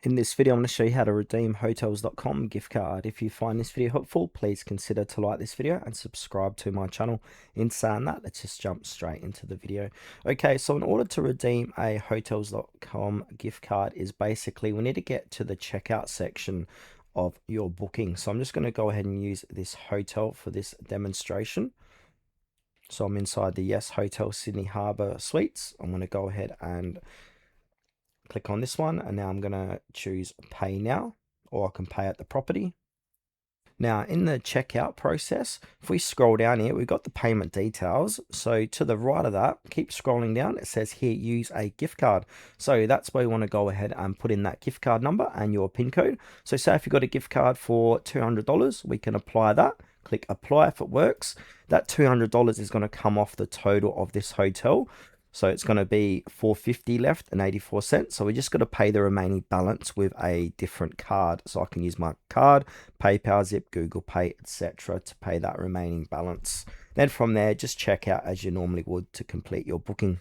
In this video, I'm going to show you how to redeem Hotels.com gift card. If you find this video helpful, please consider to like this video and subscribe to my channel. In saying that, let's just jump straight into the video. Okay, so in order to redeem a Hotels.com gift card is basically we need to get to the checkout section of your booking. So I'm just going to go ahead and use this hotel for this demonstration. So I'm inside the Yes Hotel Sydney Harbour Suites. I'm going to go ahead and click on this one, and now I'm going to choose pay now, or I can pay at the property. Now in the checkout process, if we scroll down here, we've got the payment details. So to the right of that, keep scrolling down, it says here use a gift card. So that's where you want to go ahead and put in that gift card number and your PIN code. So say if you've got a gift card for $200, we can apply that. Click apply if it works. That $200 is going to come off the total of this hotel. So it's going to be $4.50 left and 84 cents. So we just got to pay the remaining balance with a different card. So I can use my card, PayPal, Zip, Google Pay, etc. to pay that remaining balance. Then from there, just check out as you normally would to complete your booking.